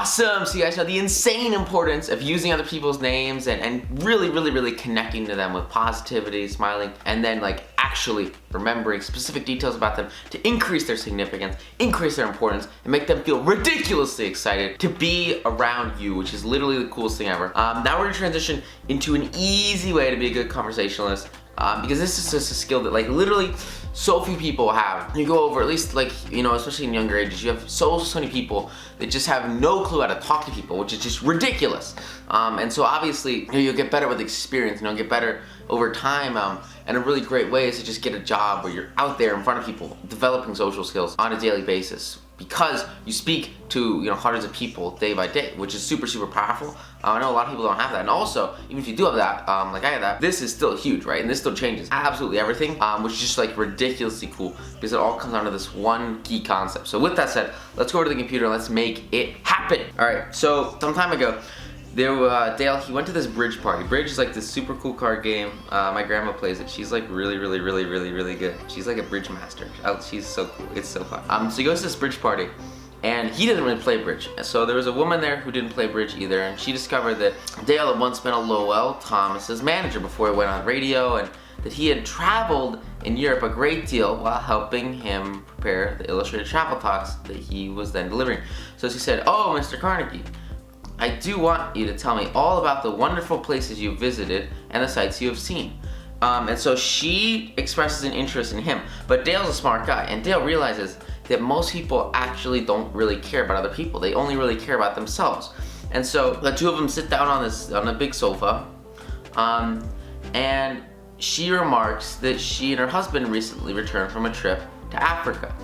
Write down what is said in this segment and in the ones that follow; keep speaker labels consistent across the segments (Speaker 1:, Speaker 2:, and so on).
Speaker 1: Awesome! So you guys know the insane importance of using other people's names and really connecting to them with positivity, smiling, and then like actually remembering specific details about them to increase their significance, increase their importance, and make them feel ridiculously excited to be around you, which is literally the coolest thing ever. Now we're gonna transition into an easy way to be a good conversationalist. Because this is just a skill that like literally so few people have. You go over, at least like, you know, especially in younger ages, you have so many people that just have no clue how to talk to people, which is just ridiculous. And so obviously, you know, you'll get better with experience, and you'll get better over time. And a really great way is to just get a job where you're out there in front of people, developing social skills on a daily basis. Because you speak to, you know, hundreds of people day by day, which is super powerful. I know a lot of people don't have that, and also even if you do have that, like I have that, this is still huge, right? And this still changes absolutely everything, which is just like ridiculously cool because it all comes down to this one key concept. So with that said, let's go over to the computer and let's make it happen. All right. So some time ago, Dale, he went to this Bridge party. Bridge is like this super cool card game. My grandma plays it. She's like really good. She's like a Bridge master. She's so cool. It's so fun. So he goes to this Bridge party, and he doesn't really play Bridge. So there was a woman there who didn't play Bridge either, and she discovered that Dale had once been a Lowell Thomas's manager before he went on radio, and that he had traveled in Europe a great deal while helping him prepare the illustrated travel talks that he was then delivering. So she said, "Oh, Mr. Carnegie, I do want you to tell me all about the wonderful places you've visited and the sights you have seen." And so she expresses an interest in him, but Dale's a smart guy, and Dale realizes that most people actually don't really care about other people. They only really care about themselves. And so the two of them sit down on a big sofa, and she remarks that she and her husband recently returned from a trip to Africa.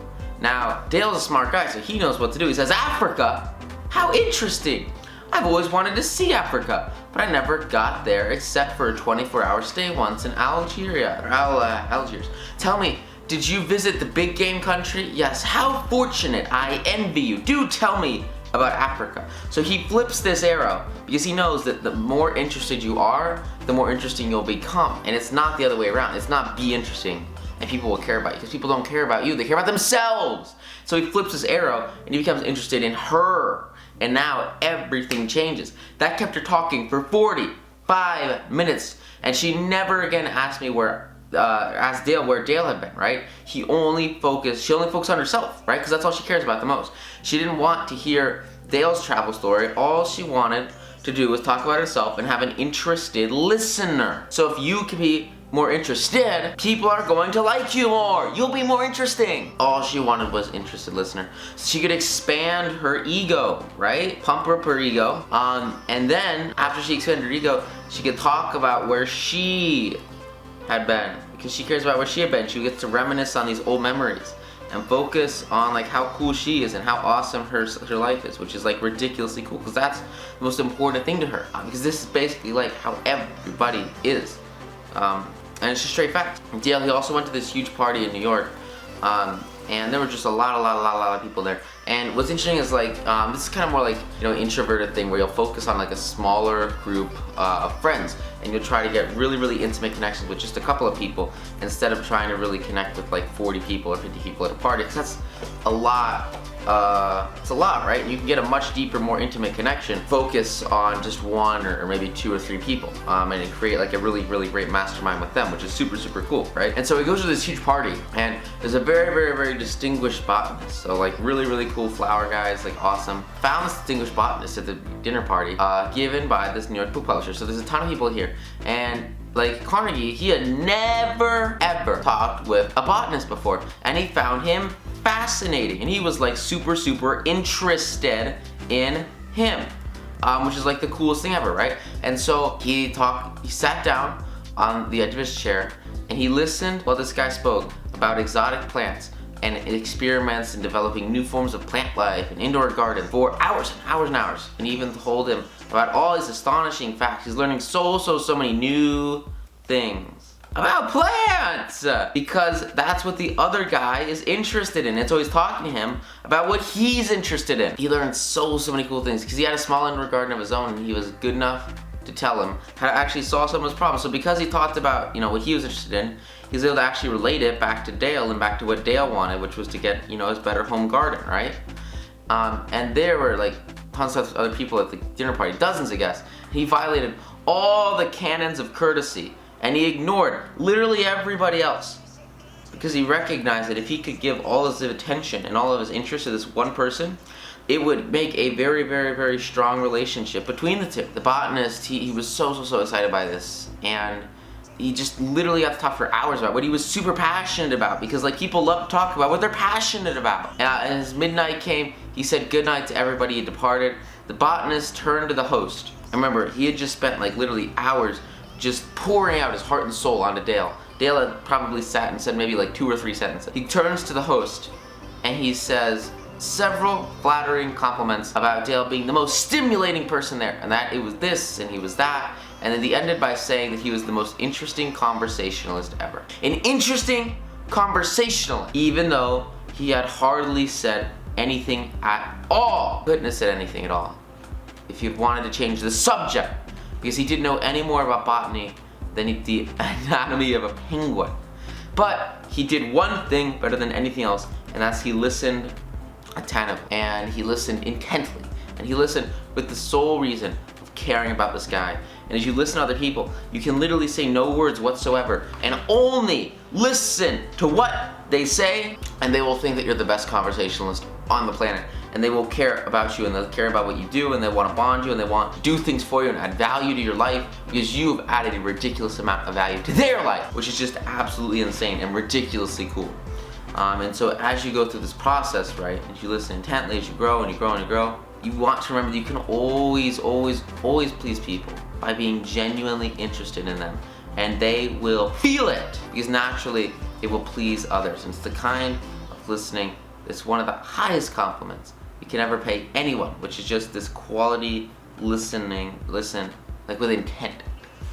Speaker 1: Now, Dale's a smart guy, so he knows what to do. He says, "Africa? How interesting! I've always wanted to see Africa, but I never got there except for a 24-hour stay once in Algiers. Tell me, did you visit the big game country? Yes, how fortunate. I envy you. Do tell me about Africa." So he flips this arrow because he knows that the more interested you are, the more interesting you'll become. And it's not the other way around. It's not be interesting and people will care about you, because people don't care about you. They care about themselves. So he flips his arrow and he becomes interested in her. And now everything changes. That kept her talking for 45 minutes, and she never again asked Dale where Dale had been, right? She only focused on herself, right? Because that's all she cares about the most. She didn't want to hear Dale's travel story. All she wanted to do was talk about herself and have an interested listener. So if you can be more interested, people are going to like you more. You'll be more interesting. All she wanted was interested listener. So she could expand her ego, right? Pump up her ego. And then after she expanded her ego, she could talk about where she had been, because she cares about where she had been. She gets to reminisce on these old memories and focus on like how cool she is and how awesome her life is, which is like ridiculously cool, because that's the most important thing to her. Because this is basically like how everybody is. And it's just straight facts. Dale, he also went to this huge party in New York, and there were just a lot of people there. And what's interesting is like, this is kind of more like, you know, introverted thing where you'll focus on like a smaller group of friends, and you'll try to get really intimate connections with just a couple of people instead of trying to really connect with like 40 people or 50 people at a party, because that's a lot. It's a lot, right? You can get a much deeper, more intimate connection. Focus on just one or maybe 2 or 3 people, and create like a really great mastermind with them, which is super cool, right? And so he goes to this huge party, and there's a very distinguished botanist. So like really cool flower guys, like awesome. Found this distinguished botanist at the dinner party, given by this New York book publisher. So there's a ton of people here, and like Carnegie, he had never ever talked with a botanist before, and he found him fascinating, and he was like super interested in him, which is like the coolest thing ever, right? And so he sat down on the edge of his chair, and he listened while this guy spoke about exotic plants and experiments in developing new forms of plant life and indoor garden for hours and hours. And he even told him about all these astonishing facts. He's learning so many new things about plants, because that's what the other guy is interested in. And so he's talking to him about what he's interested in. He learned so many cool things because he had a small indoor garden of his own, and he was good enough to tell him how to actually solve some of his problems. So because he talked about, you know, what he was interested in, he was able to actually relate it back to Dale and back to what Dale wanted, which was to get, you know, his better home garden, right? And there were like tons of other people at the dinner party, dozens of guests. He violated all the canons of courtesy, and he ignored literally everybody else because he recognized that if he could give all his attention and all of his interest to this one person, it would make a very, very, very strong relationship between the two. The botanist, he was so excited by this, and he just literally got to talk for hours about what he was super passionate about, because like people love to talk about what they're passionate about. And as midnight came, he said goodnight to everybody. He departed. The botanist turned to the host. I remember he had just spent like literally hours just pouring out his heart and soul onto Dale. Dale had probably sat and said maybe like 2 or 3 sentences. He turns to the host and he says several flattering compliments about Dale being the most stimulating person there, and that it was this and he was that. And then he ended by saying that he was the most interesting conversationalist ever. An interesting conversationalist, even though he had hardly said anything at all. Couldn't have said anything at all if he had wanted to change the subject, because he didn't know any more about botany than the anatomy of a penguin. But he did one thing better than anything else, and that's he listened attentively, and he listened intently, and he listened with the sole reason of caring about this guy. And as you listen to other people, you can literally say no words whatsoever and only listen to what they say, and they will think that you're the best conversationalist on the planet. And they will care about you, and they'll care about what you do, and they want to bond you, and they want to do things for you and add value to your life, because you have added a ridiculous amount of value to their life, which is just absolutely insane and ridiculously cool. And so as you go through this process, right, as you listen intently, as you grow and you grow and you grow, you want to remember that you can always please people by being genuinely interested in them, and they will feel it, because naturally it will please others. And it's the kind of listening that's one of the highest compliments you can ever pay anyone, which is just this quality listening, listen like with intent.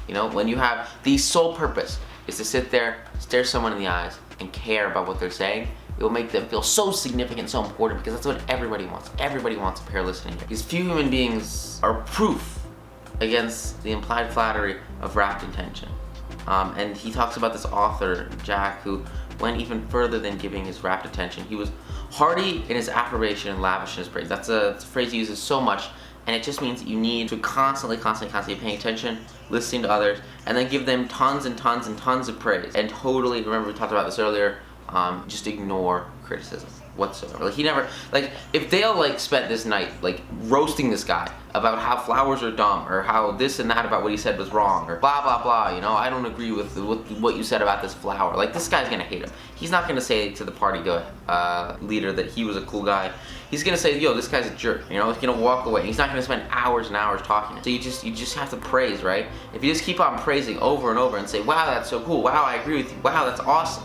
Speaker 1: You know, when you have the sole purpose is to sit there, stare someone in the eyes, and care about what they're saying, it will make them feel so significant, so important, because that's what everybody wants. Everybody wants a pair listening ear. Because few human beings are proof against the implied flattery of rapt intention. And he talks about this author, Jack, who went even further than giving his rapt attention. He was hearty in his approbation and lavish in his praise. That's a phrase he uses so much, and it just means that you need to constantly paying attention, listening to others, and then give them tons and tons and tons of praise. And totally, remember we talked about this earlier, just ignore criticism whatsoever. Like he never, like if Dale like spent this night like roasting this guy about how flowers are dumb, or how this and that about what he said was wrong, or blah blah blah, you know, I don't agree with what you said about this flower, like this guy's gonna hate him. He's not gonna say to the party leader that he was a cool guy. He's gonna say, yo, this guy's a jerk, you know, he's gonna walk away. He's not gonna spend hours and hours talking. So you just have to praise, right? If you just keep on praising over and over and say, wow, that's so cool, wow, I agree with you, wow, that's awesome,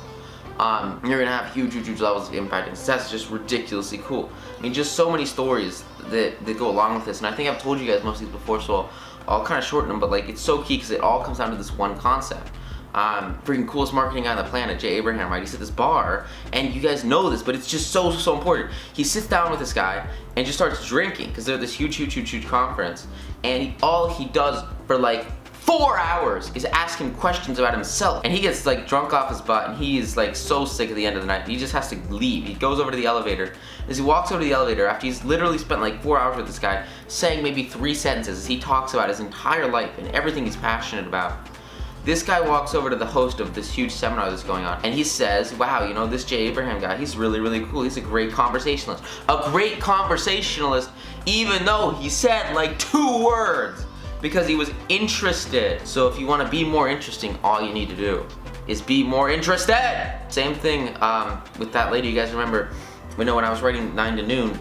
Speaker 1: you're gonna have huge levels of impact, and that's just ridiculously cool. I mean, just so many stories that go along with this, and I think I've told you guys most of these before, so I'll kind of shorten them, but like it's so key because it all comes down to this one concept. Freaking coolest marketing guy on the planet, Jay Abraham, right? He's at this bar, and you guys know this, but it's just so important. He sits down with this guy and just starts drinking, because they're at this huge conference, and all he does for like 4 hours is ask him questions about himself, and he gets like drunk off his butt, and he is like so sick at the end of the night, he just has to leave. He goes over to the elevator. As he walks over to the elevator, after he's literally spent like 4 hours with this guy, saying maybe 3 sentences as he talks about his entire life and everything he's passionate about, this guy walks over to the host of this huge seminar that's going on, and he says, wow, you know, this Jay Abraham guy, he's really cool. He's a great conversationalist. A great conversationalist, even though he said like 2 words, because he was interested. So if you want to be more interesting, all you need to do is be more interested. Same thing with that lady. You guys remember, when I was writing 9 to Noon,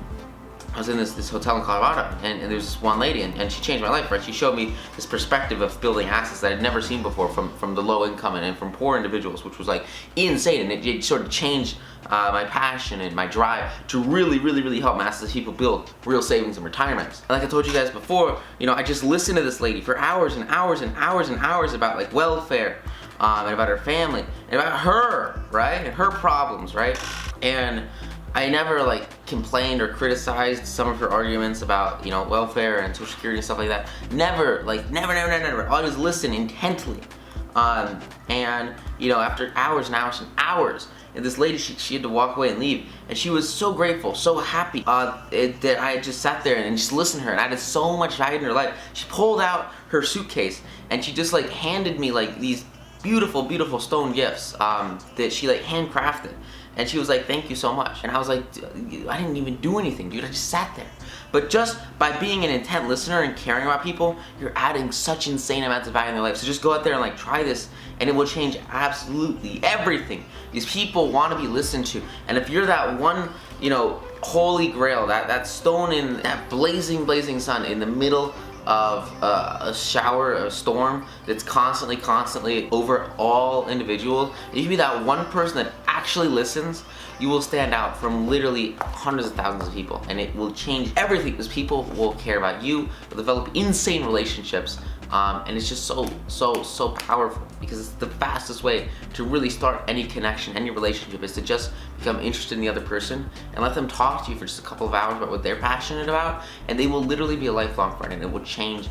Speaker 1: I was in this hotel in Colorado, and there's this one lady, and she changed my life, right? She showed me this perspective of building assets that I'd never seen before from the low income and from poor individuals, which was like insane, and it sort of changed my passion and my drive to really help masses of people build real savings and retirements. And like I told you guys before, you know, I just listened to this lady for hours and hours about like welfare, and about her family, and about her, right? And her problems, right? And I never like complained or criticized some of her arguments about, you know, welfare and social security and stuff like that. Never. All I was listening intently. And, you know, after hours and hours and hours, And this lady, she had to walk away and leave, and she was so grateful, so happy that I just sat there and just listened to her, and I added so much value in her life. She pulled out her suitcase and she just like handed me like these beautiful stone gifts that she like handcrafted, and she was like, thank you so much. And I was like, I didn't even do anything, dude, I just sat there. But just by being an intent listener and caring about people, you're adding such insane amounts of value in their life. So just go out there and like try this, and it will change absolutely everything. These people want to be listened to, and if you're that one, holy grail, that stone in that blazing sun in the middle of a shower, a storm that's constantly over all individuals, if you can be that one person that actually listens, you will stand out from literally hundreds of thousands of people, and it will change everything because people will care about you, will develop insane relationships, and it's just so powerful, because it's the fastest way to really start any connection, any relationship, is to just become interested in the other person and let them talk to you for just a couple of hours about what they're passionate about, and they will literally be a lifelong friend, and it will change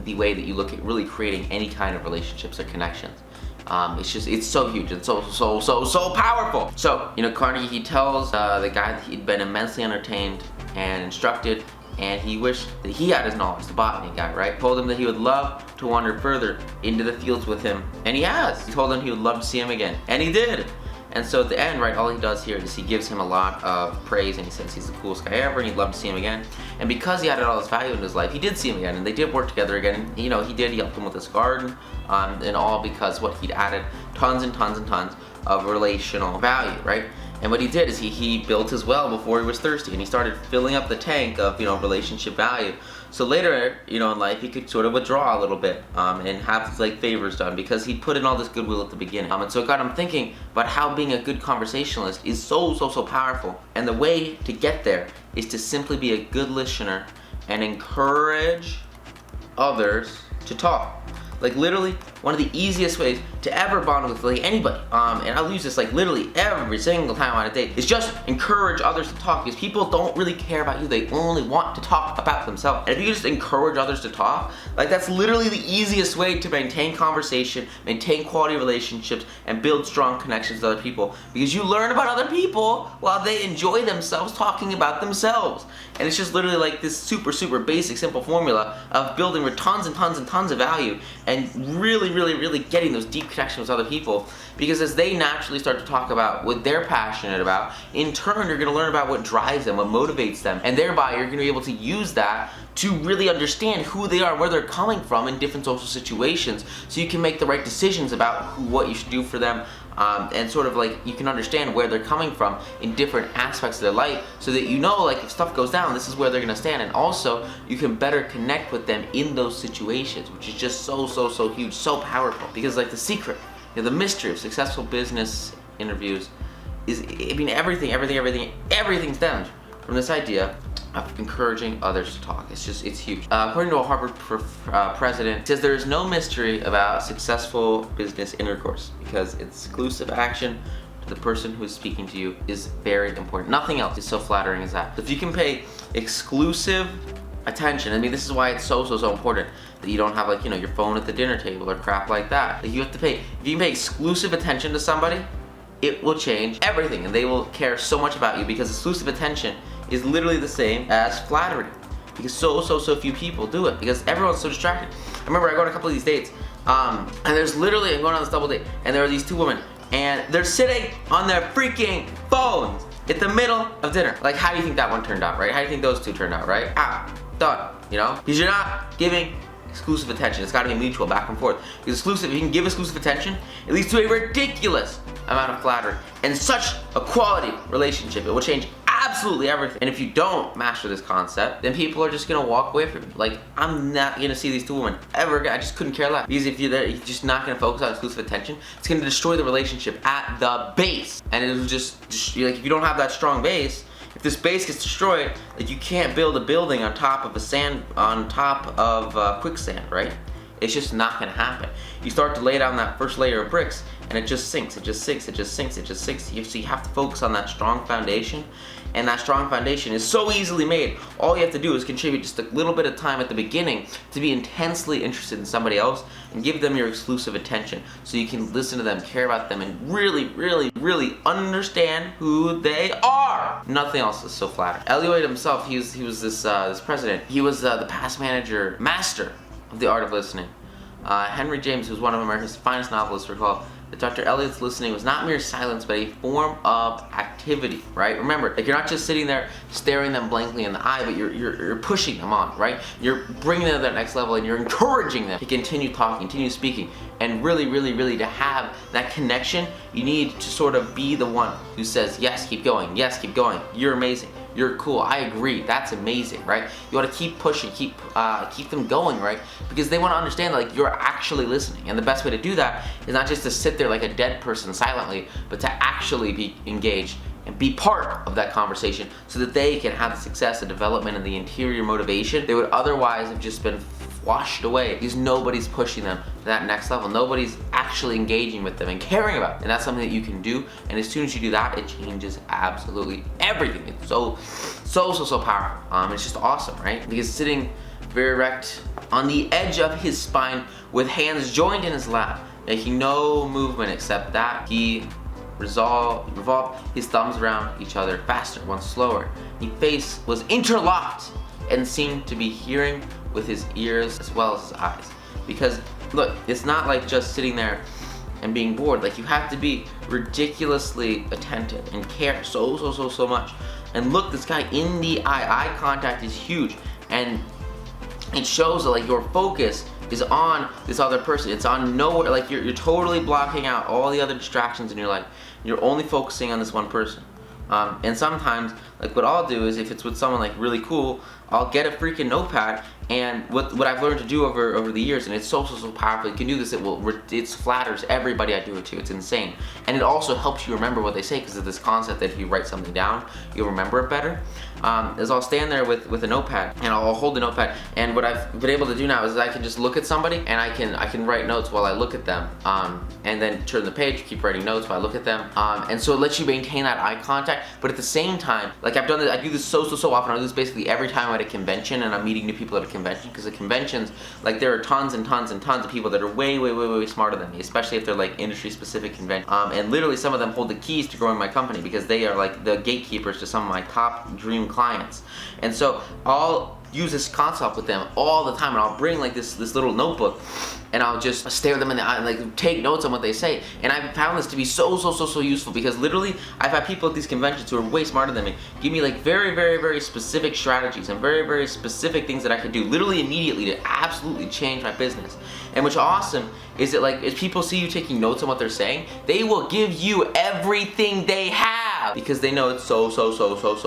Speaker 1: the way that you look at really creating any kind of relationships or connections. It's so huge and so powerful. So, Carnegie, he tells the guy that he'd been immensely entertained and instructed, and he wished that he had his knowledge, the botany guy, right? Told him that he would love to wander further into the fields with him, and he has. He told him he would love to see him again, and he did. And so at the end, right, all he does here is he gives him a lot of praise, and he says he's the coolest guy ever, and he'd love to see him again. And because he added all this value in his life, he did see him again, and they did work together again. He helped him with his garden, and all because he'd added tons of relational value, right? And what he did is he built his well before he was thirsty, and he started filling up the tank of, relationship value. So later, in life, he could sort of withdraw a little bit and have his favors done, because he put in all this goodwill at the beginning. And so it got him thinking about how being a good conversationalist is so powerful. And the way to get there is to simply be a good listener and encourage others to talk. Like literally, one of the easiest ways to ever bond with anybody, and I'll use this literally every single time on a date, is just encourage others to talk, because people don't really care about you, they only want to talk about themselves. And if you just encourage others to talk, that's literally the easiest way to maintain conversation, maintain quality relationships, and build strong connections with other people, because you learn about other people while they enjoy themselves talking about themselves. And it's just literally this super basic, simple formula of building with tons of value, and really getting those deep connections with other people, because as they naturally start to talk about what they're passionate about, in turn you're going to learn about what drives them, what motivates them, and thereby you're going to be able to use that to really understand who they are, where they're coming from in different social situations, so you can make the right decisions about what you should do for them, and you can understand where they're coming from in different aspects of their life, so that if stuff goes down, this is where they're going to stand. And also you can better connect with them in those situations, which is just so huge, so powerful. Because the secret, the mystery of successful business interviews is, everything stems from this idea of encouraging others to talk. It's huge. According to a Harvard president, it says there is no mystery about successful business intercourse, because exclusive action to the person who is speaking to you is very important. Nothing else is so flattering as that. If you can pay exclusive attention, this is why it's so important that you don't have your phone at the dinner table or crap like that. You have to pay. If you can pay exclusive attention to somebody, it will change everything, and they will care so much about you, because exclusive attention is literally the same as flattery, because so few people do it, because everyone's so distracted. I remember I go on a couple of these dates, and there's literally, I'm going on this double date, and there are these two women, and they're sitting on their freaking phones at the middle of dinner. How do you think that one turned out, right? How do you think those two turned out, right? Done, because you're not giving exclusive attention. It's got to be mutual, back and forth. Because if you can give exclusive attention, it leads to a ridiculous amount of flattery and such a quality relationship. It will change absolutely everything. And if you don't master this concept, then people are just gonna walk away from you. I'm not gonna see these two women ever again. I just couldn't care less. Because if you're just not gonna focus on exclusive attention, it's gonna destroy the relationship at the base. And it'll just if you don't have that strong base, if this base gets destroyed, you can't build a building on top of quicksand, right? It's just not gonna happen. You start to lay down that first layer of bricks, and it just sinks, it just sinks, it just sinks, it just sinks. So you have to focus on that strong foundation, and that strong foundation is so easily made. All you have to do is contribute just a little bit of time at the beginning to be intensely interested in somebody else and give them your exclusive attention so you can listen to them, care about them, and really, really, really understand who they are. Nothing else is so flattering. Eliot himself, he was this president. He was the past manager, master of the art of listening. Henry James, who was one of America's finest novelists, recalled that Dr. Eliot's listening was not mere silence, but a form of activity, right? Remember, like, you're not just sitting there staring them blankly in the eye, but you're pushing them on, right? You're bringing them to that next level, and you're encouraging them to continue talking, continue speaking, and really, really, really to have that connection, you need to sort of be the one who says, yes, keep going, you're amazing. You're cool. I agree. That's amazing, right? You want to keep pushing, keep them going, right? Because they want to understand that, like, you're actually listening, and the best way to do that is not just to sit there like a dead person silently, but to actually be engaged and be part of that conversation, so that they can have the success, the development, and the interior motivation they would otherwise have just been washed away because nobody's pushing them to that next level. Nobody's actually engaging with them and caring about them. And that's something that you can do, and as soon as you do that, it changes absolutely everything. It's so powerful. It's just awesome, right? Because sitting very erect on the edge of his spine with hands joined in his lap, making no movement except that he revolved his thumbs around each other faster, once slower. His face was interlocked and seemed to be hearing with his ears as well as his eyes. Because look, it's not like just sitting there and being bored. Like, you have to be ridiculously attentive and care so much. And look this guy in the eye. Eye contact is huge, and it shows that, like, your focus is on this other person. It's on nowhere. Like, you're totally blocking out all the other distractions in your life. You're only focusing on this one person. And sometimes, like, what I'll do is, if it's with someone like really cool, I'll get a freaking notepad, and what I've learned to do over the years, and it's so powerful. You can do this. It flatters everybody I do it to. It's insane, and it also helps you remember what they say, because of this concept that if you write something down, you'll remember it better. Is I'll stand there with a notepad, and I'll hold the notepad, and what I've been able to do now is I can just look at somebody, and I can write notes while I look at them, and then turn the page, keep writing notes while I look at them, and so it lets you maintain that eye contact. But at the same time, like, I've done this, I do this so often. I do this basically every time I'm at a convention and I'm meeting new people at a convention, because at conventions, like, there are tons and tons and tons of people that are way smarter than me, especially if they're like industry specific conventions. And literally some of them hold the keys to growing my company, because they are like the gatekeepers to some of my top dream clients. And so I'll use this concept with them all the time, and I'll bring like this little notebook, and I'll just stare them in the eye and like take notes on what they say. And I've found this to be so useful, because literally I've had people at these conventions who are way smarter than me give me like very specific strategies and very specific things that I can do literally immediately to absolutely change my business. And what's awesome is that, like, if people see you taking notes on what they're saying, they will give you everything they have, because they know it's so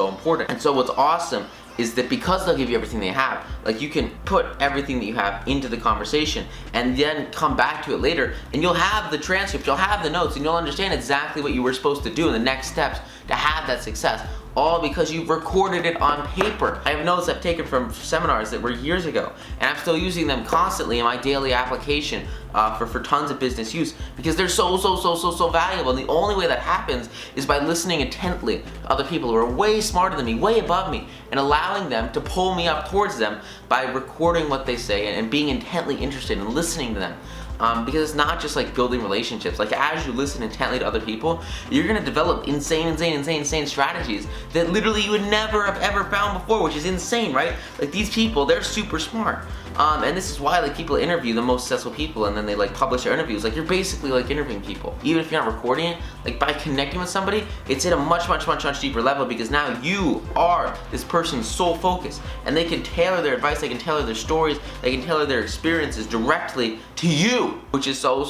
Speaker 1: important. And so what's awesome is that because they'll give you everything they have, like, you can put everything that you have into the conversation and then come back to it later, and you'll have the transcript, you'll have the notes, and you'll understand exactly what you were supposed to do in the next steps to have that success, all because you've recorded it on paper. I have notes I've taken from seminars that were years ago, and I'm still using them constantly in my daily application for tons of business use, because they're so valuable. And the only way that happens is by listening intently to other people who are way smarter than me, way above me, and allowing them to pull me up towards them by recording what they say and being intently interested in listening to them. Because it's not just like building relationships. Like, as you listen intently to other people, you're gonna develop insane strategies that literally you would never have ever found before, which is insane, right? Like, these people, they're super smart. And this is why, like, people interview the most successful people, and then they like publish their interviews. Like, you're basically like interviewing people. Even if you're not recording it, like, by connecting with somebody, it's at a much deeper level, because now you are this person's sole focus, and they can tailor their advice, they can tailor their stories, they can tailor their experiences directly to you, which is so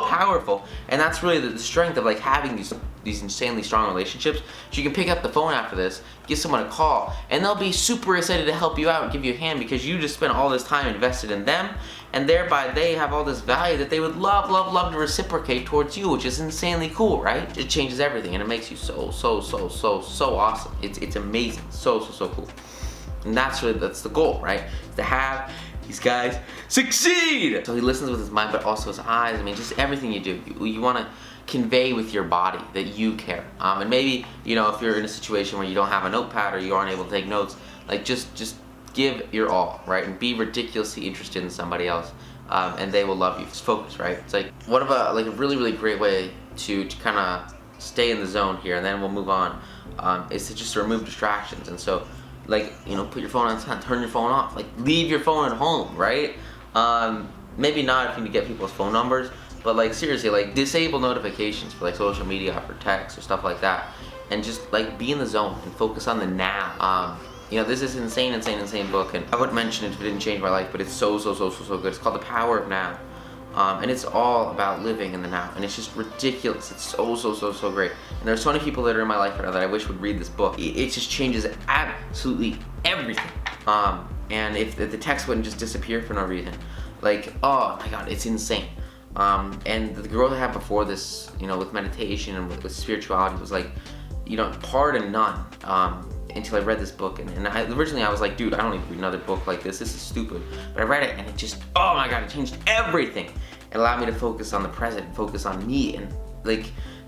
Speaker 1: powerful. And that's really the strength of, like, having these insanely strong relationships. So you can pick up the phone after this, give someone a call, and they'll be super excited to help you out and give you a hand, because you just spent all this time invested in them, and thereby they have all this value that they would love to reciprocate towards you, which is insanely cool, right? It changes everything, and it makes you so awesome. It's amazing, so cool. And that's the goal, right? Is to have these guys succeed. So he listens with his mind, but also his eyes. I mean, just everything you do, you want to convey with your body that you care. And maybe, if you're in a situation where you don't have a notepad or you aren't able to take notes, like just give your all, right? And be ridiculously interested in somebody else, and they will love you. Just focus, right? It's like one of a really, really great way to kind of stay in the zone here, and then we'll move on, is to just remove distractions. And so, put your phone on silent, turn your phone off, leave your phone at home, right? Maybe not if you need to get people's phone numbers, but seriously, disable notifications for social media or for text or stuff like that, and just be in the zone and focus on the now. This is insane book, and I wouldn't mention it if it didn't change my life, but it's so good. It's called The Power of Now. And it's all about living in the now, and it's just ridiculous. It's so great. And there's so many people that are in my life right now that I wish would read this book. It just changes absolutely everything. And if the text wouldn't just disappear for no reason, oh my god, it's insane. And the growth I had before this, with meditation and with spirituality was pardon none. Until I read this book, and originally I was like, dude, I don't need to read another book like this. This is stupid. But I read it, and it just, oh my god, it changed everything. It allowed me to focus on the present, focus on me, and the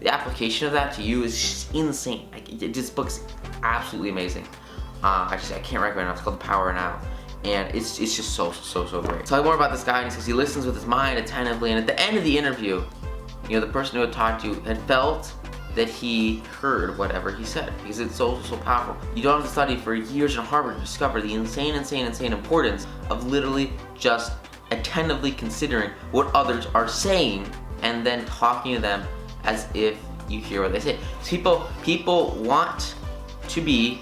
Speaker 1: application of that to you is just insane. This book's absolutely amazing. I can't recommend it. It's called The Power Now, and it's just so great. Tell me more about this guy, and he says he listens with his mind attentively, and at the end of the interview, the person who had talked to you had felt that he heard whatever he said, because it's so powerful. You don't have to study for years in Harvard to discover the insane importance of literally just attentively considering what others are saying and then talking to them as if you hear what they say. People want to be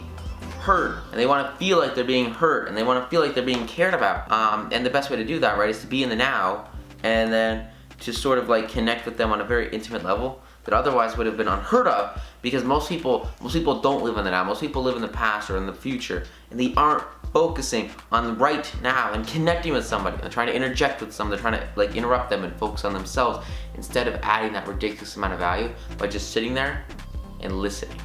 Speaker 1: heard, and they want to feel like they're being heard, and they want to feel like they're being cared about. And the best way to do that, right, is to be in the now, and then to sort of connect with them on a very intimate level that otherwise would have been unheard of, because most people don't live in the now. Most people live in the past or in the future, and they aren't focusing on the right now and connecting with somebody and trying to interject with someone. They're trying to interrupt them and focus on themselves instead of adding that ridiculous amount of value by just sitting there and listening.